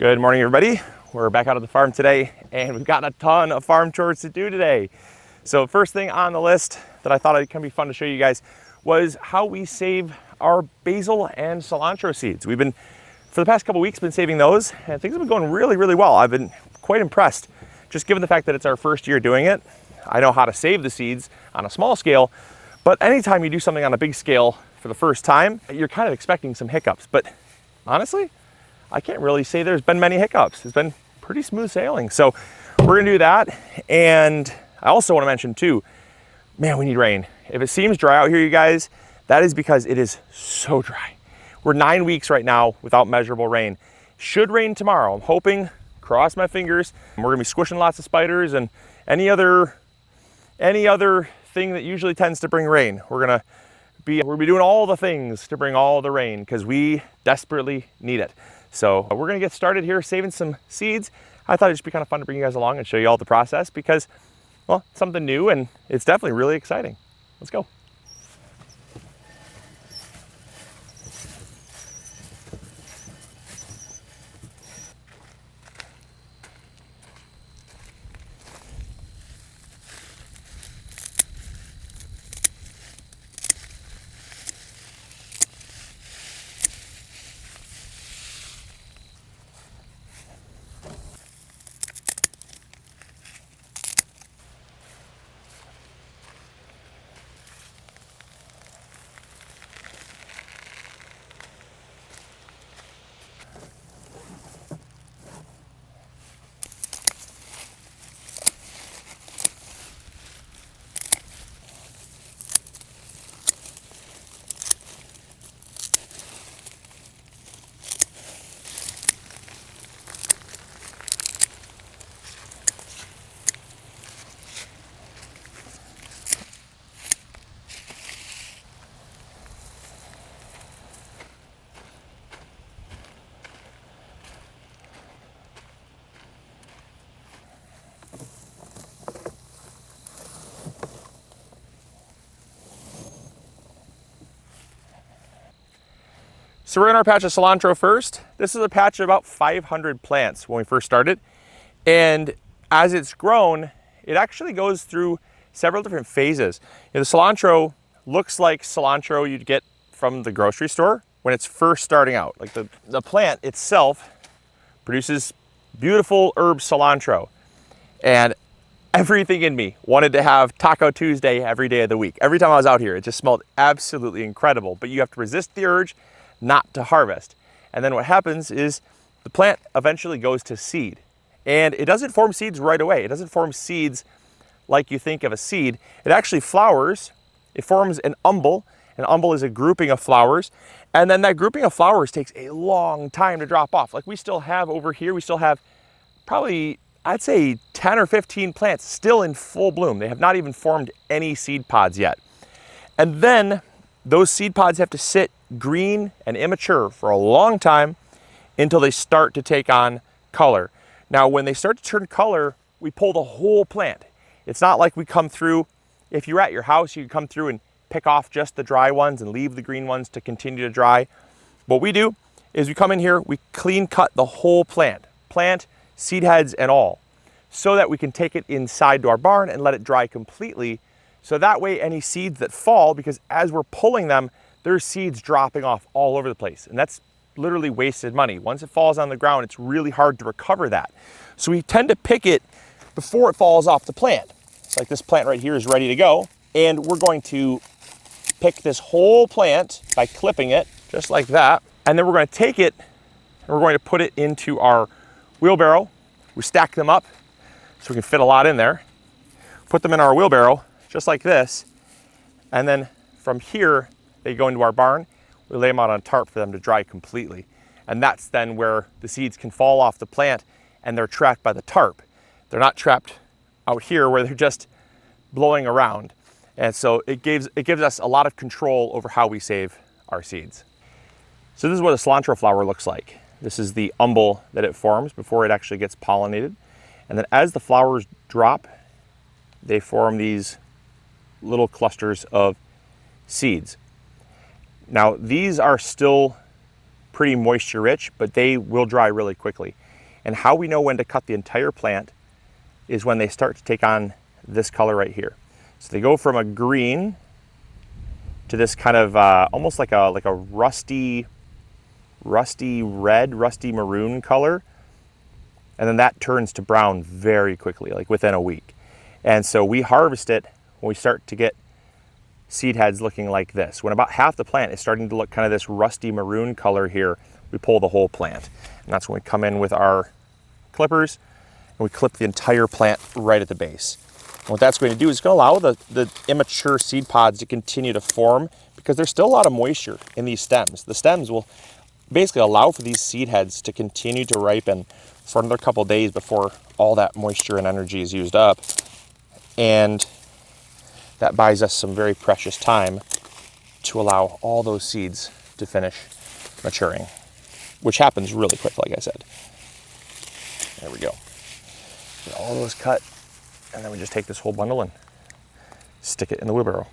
Good morning, everybody. We're back out at the farm today, and we've got a ton of farm chores to do today. So first thing on the list that I thought it can be fun to show you guys was how we save our basil and cilantro seeds. We've been, for the past couple weeks, been saving those, and things have been going really, really well. I've been quite impressed, just given the fact that it's our first year doing it. I know how to save the seeds on a small scale, but anytime you do something on a big scale for the first time, you're kind of expecting some hiccups. But honestly, I can't really say there's been many hiccups. It's been pretty smooth sailing. So we're gonna do that. And I also wanna mention too, man, we need rain. If it seems dry out here, you guys, that is because it is so dry. We're 9 weeks right now without measurable rain. Should rain tomorrow. I'm hoping, cross my fingers. We're gonna be squishing lots of spiders and any other thing that usually tends to bring rain. We're gonna be doing all the things to bring all the rain because we desperately need it. So we're gonna get started here saving some seeds. I thought it'd just be kind of fun to bring you guys along and show you all the process because, well, it's something new and it's definitely really exciting. Let's go. So we're in our patch of cilantro first. This is a patch of about 500 plants when we first started. And as it's grown, it actually goes through several different phases. You know, the cilantro looks like cilantro you'd get from the grocery store when it's first starting out. Like the plant itself produces beautiful herb cilantro. And everything in me wanted to have Taco Tuesday every day of the week. Every time I was out here, it just smelled absolutely incredible. But you have to resist the urge not to harvest. And then what happens is the plant eventually goes to seed. And it doesn't form seeds right away. It doesn't form seeds like you think of a seed. It actually flowers. It forms an umbel. An umbel is a grouping of flowers. And then that grouping of flowers takes a long time to drop off. Like we still have over here, we still have probably, I'd say 10 or 15 plants still in full bloom. They have not even formed any seed pods yet. And then those seed pods have to sit green and immature for a long time until they start to take on color. Now, when they start to turn color, we pull the whole plant. It's not like we come through, if you're at your house, you can come through and pick off just the dry ones and leave the green ones to continue to dry. What we do is we come in here, we clean cut the whole plant, seed heads and all, so that we can take it inside to our barn and let it dry completely. So that way any seeds that fall, because as we're pulling them, there's seeds dropping off all over the place. And that's literally wasted money. Once it falls on the ground, it's really hard to recover that. So we tend to pick it before it falls off the plant. Like this plant right here is ready to go. And we're going to pick this whole plant by clipping it just like that. And then we're going to take it and we're going to put it into our wheelbarrow. We stack them up so we can fit a lot in there. Put them in our wheelbarrow just like this. And then from here, they go into our barn. We lay them out on a tarp for them to dry completely. And that's then where the seeds can fall off the plant and they're trapped by the tarp. They're not trapped out here where they're just blowing around. And so it gives us a lot of control over how we save our seeds. So this is what a cilantro flower looks like. This is the umbel that it forms before it actually gets pollinated. And then as the flowers drop, they form these little clusters of seeds. Now these are still pretty moisture rich, but they will dry really quickly. And how we know when to cut the entire plant is when they start to take on this color right here. So they go from a green to this kind of almost like a rusty red, rusty maroon color. And then that turns to brown very quickly, like within a week. And so we harvest it when we start to get seed heads looking like this. When about half the plant is starting to look kind of this rusty maroon color here, we pull the whole plant. And that's when we come in with our clippers and we clip the entire plant right at the base. And what that's going to do is going to allow the immature seed pods to continue to form, because there's still a lot of moisture in these stems. The stems will basically allow for these seed heads to continue to ripen for another couple days before all that moisture and energy is used up. And that buys us some very precious time to allow all those seeds to finish maturing, which happens really quick, like I said. There we go. Get all those cut, and then we just take this whole bundle and stick it in the wheelbarrow.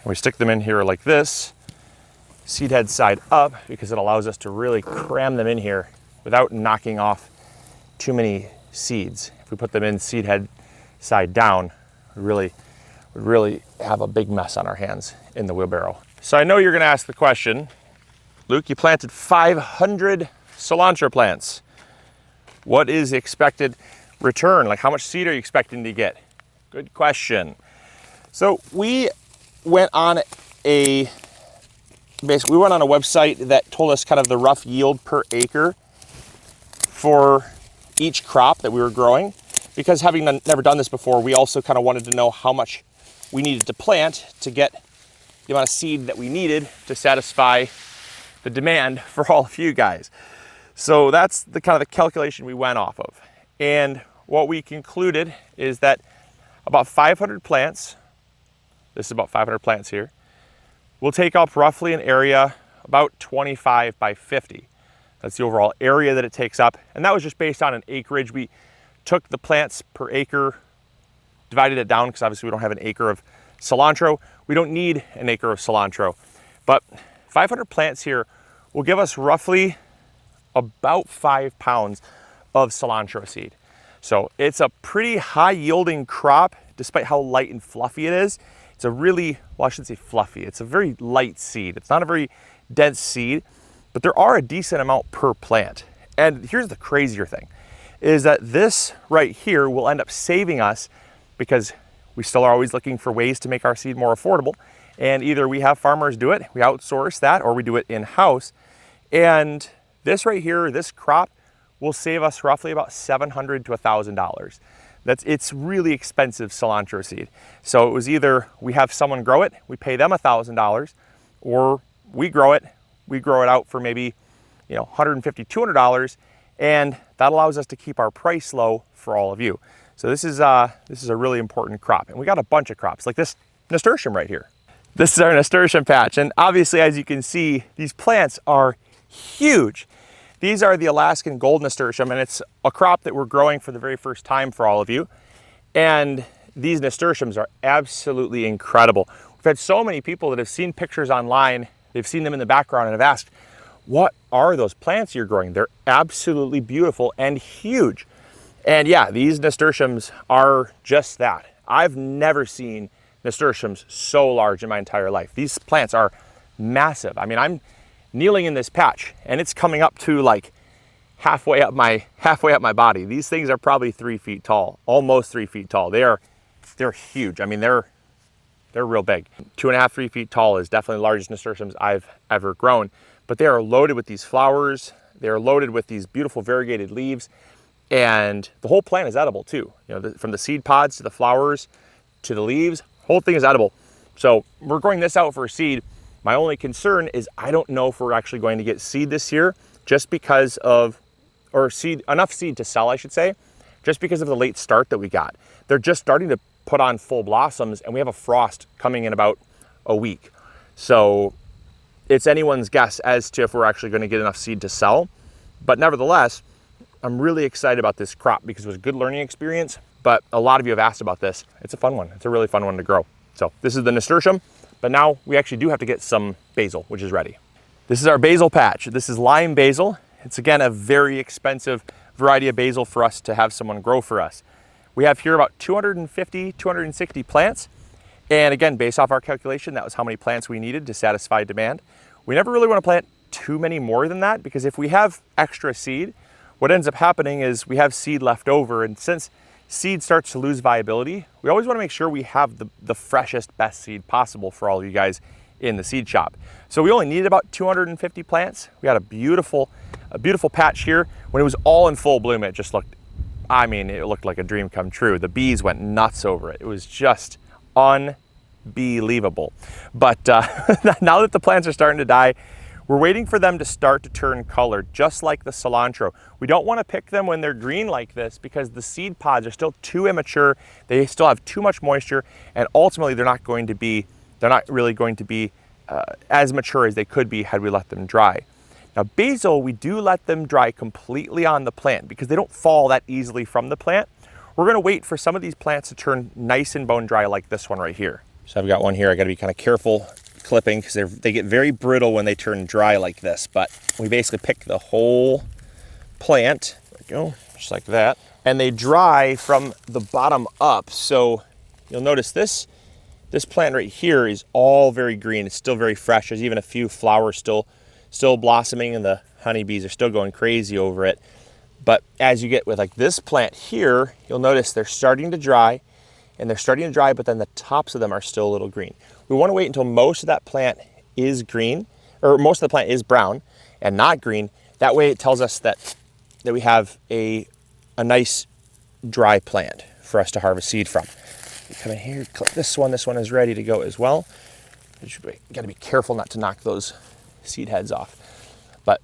And we stick them in here like this, seed head side up, because it allows us to really cram them in here without knocking off too many seeds. If we put them in seed head side down, we would really have a big mess on our hands in the wheelbarrow. So I know you're gonna ask the question, Luke, you planted 500 cilantro plants. What is the expected return? Like, how much seed are you expecting to get? Good question. So we went on a website that told us kind of the rough yield per acre for each crop that we were growing. Because having never done this before, we also kind of wanted to know how much we needed to plant to get the amount of seed that we needed to satisfy the demand for all of you guys. So that's the kind of the calculation we went off of. And what we concluded is that about 500 plants, this is about 500 plants here, will take up roughly an area about 25 by 50. That's the overall area that it takes up. And that was just based on an acreage. We took the plants per acre, divided it down, because obviously we don't have an acre of cilantro. We don't need an acre of cilantro. But 500 plants here will give us roughly about 5 pounds of cilantro seed. So it's a pretty high yielding crop, despite how light and fluffy it is. It's a really, well, I shouldn't say fluffy, it's a very light seed. It's not a very dense seed, but there are a decent amount per plant. And here's the crazier thing, is that this right here will end up saving us, because we still are always looking for ways to make our seed more affordable. And either we have farmers do it, we outsource that, or we do it in-house. And this right here, this crop, will save us roughly about $700 to $1,000. It's really expensive cilantro seed. So it was either we have someone grow it, we pay them $1,000, or we grow it out for maybe $150, $200, and that allows us to keep our price low for all of you. So this is a really important crop, and we got a bunch of crops like this nasturtium right here. This is our nasturtium patch, and obviously, as you can see, these plants are huge. These are the Alaskan gold nasturtium, and it's a crop that we're growing for the very first time for all of you. And these nasturtiums are absolutely incredible. We've had so many people that have seen pictures online, they've seen them in the background and have asked, what are those plants you're growing? They're absolutely beautiful and huge. And yeah, these nasturtiums are just that. I've never seen nasturtiums so large in my entire life. These plants are massive. I mean, I'm kneeling in this patch and it's coming up to like halfway up my body. These things are probably 3 feet tall, almost 3 feet tall. They're huge. I mean, they're real big. 2.5, 3 feet tall is definitely the largest nasturtiums I've ever grown. But they are loaded with these flowers. They are loaded with these beautiful variegated leaves, and the whole plant is edible too. From the seed pods to the flowers to the leaves, whole thing is edible. So we're growing this out for seed. My only concern is I don't know if we're actually going to get seed this year, just because of, or enough seed to sell, I should say, just because of the late start that we got. They're just starting to put on full blossoms, and we have a frost coming in about a week. So it's anyone's guess as to if we're actually going to get enough seed to sell. But nevertheless, I'm really excited about this crop because it was a good learning experience. But a lot of you have asked about this. It's a fun one. It's a really fun one to grow. So this is the nasturtium, but now we actually do have to get some basil, which is ready. This is our basil patch. This is lime basil. It's again a very expensive variety of basil for us to have someone grow for us. We have here about 250, 260 plants. And again, based off our calculation, that was how many plants we needed to satisfy demand. We never really want to plant too many more than that, because if we have extra seed, what ends up happening is we have seed left over. And since seed starts to lose viability, we always want to make sure we have the freshest, best seed possible for all of you guys in the seed shop. So we only needed about 250 plants. We had a beautiful patch here. When it was all in full bloom, it just looked, I mean, it looked like a dream come true. The bees went nuts over it. It was just unbelievable. But now that the plants are starting to die, we're waiting for them to start to turn color, just like the cilantro. We don't want to pick them when they're green like this, because the seed pods are still too immature. They still have too much moisture, and ultimately they're not really going to be as mature as they could be had we let them dry. Now basil, we do let them dry completely on the plant because they don't fall that easily from the plant. We're gonna wait for some of these plants to turn nice and bone dry, like this one right here. So I've got one here, I gotta be kind of careful clipping because they get very brittle when they turn dry like this, but we basically pick the whole plant, there we go, just like that. And they dry from the bottom up. So you'll notice this plant right here is all very green. It's still very fresh. There's even a few flowers still blossoming, and the honeybees are still going crazy over it. But as you get with like this plant here, you'll notice they're starting to dry, but then the tops of them are still a little green. We want to wait until most of that plant is green, or most of the plant is brown and not green. That way it tells us that we have a nice dry plant for us to harvest seed from. You come in here, click this one is ready to go as well. You got to be careful not to knock those seed heads off. But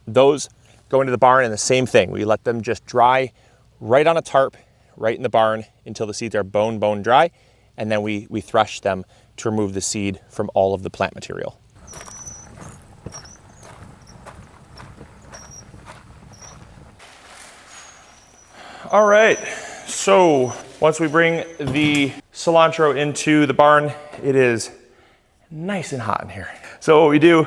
those go into the barn, and the same thing. We let them just dry right on a tarp, right in the barn, until the seeds are bone dry, and then we thresh them to remove the seed from all of the plant material. All right, so once we bring the cilantro into the barn, it is nice and hot in here. So what we do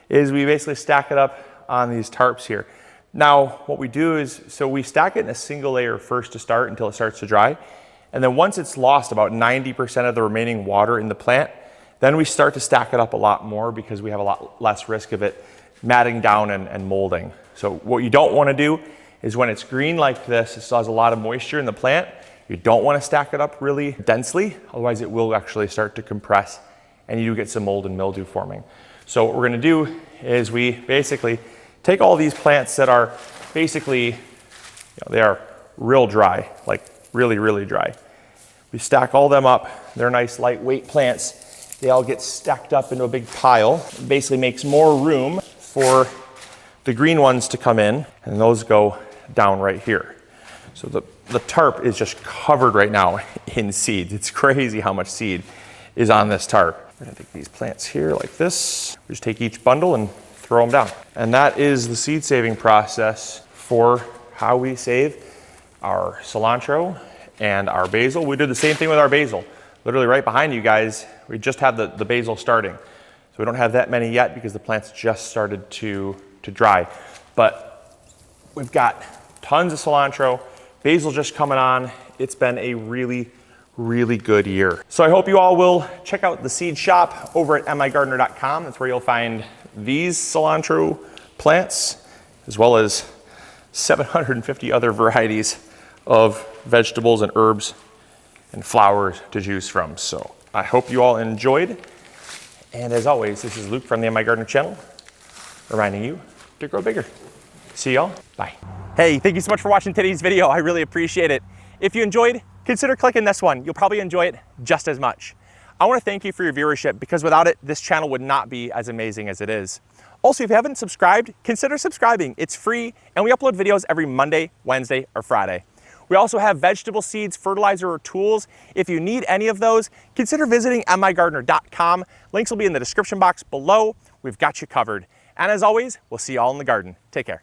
is we basically stack it up on these tarps here. Now, what we do is, so we stack it in a single layer first to start until it starts to dry. And then once it's lost about 90% of the remaining water in the plant, then we start to stack it up a lot more, because we have a lot less risk of it matting down and molding. So what you don't want to do is, when it's green like this, it still has a lot of moisture in the plant, you don't want to stack it up really densely, otherwise it will actually start to compress and you do get some mold and mildew forming. So what we're going to do is we basically take all these plants that are basically, they are real dry, like really, really dry. We stack all them up. They're nice lightweight plants. They all get stacked up into a big pile. It basically makes more room for the green ones to come in, and those go down right here. So the tarp is just covered right now in seeds. It's crazy how much seed is on this tarp. We're gonna take these plants here like this. We just take each bundle and throw them down. And that is the seed saving process for how we save our cilantro and our basil. We did the same thing with our basil. Literally right behind you guys, we just had the basil starting. So we don't have that many yet because the plants just started to dry. But we've got tons of cilantro, basil just coming on. It's been a really, really good year. So I hope you all will check out the seed shop over at MIgardener.com. That's where you'll find these cilantro plants, as well as 750 other varieties of vegetables and herbs and flowers to choose from. So I hope you all enjoyed. And as always, this is Luke from the MIgardener channel, reminding you to grow bigger. See y'all, bye. Hey, thank you so much for watching today's video. I really appreciate it. If you enjoyed, consider clicking this one. You'll probably enjoy it just as much. I want to thank you for your viewership, because without it, this channel would not be as amazing as it is. Also, if you haven't subscribed, consider subscribing. It's free, and we upload videos every Monday, Wednesday, or Friday. We also have vegetable seeds, fertilizer, or tools. If you need any of those, consider visiting MIgardener.com. Links will be in the description box below. We've got you covered. And as always, we'll see you all in the garden. Take care.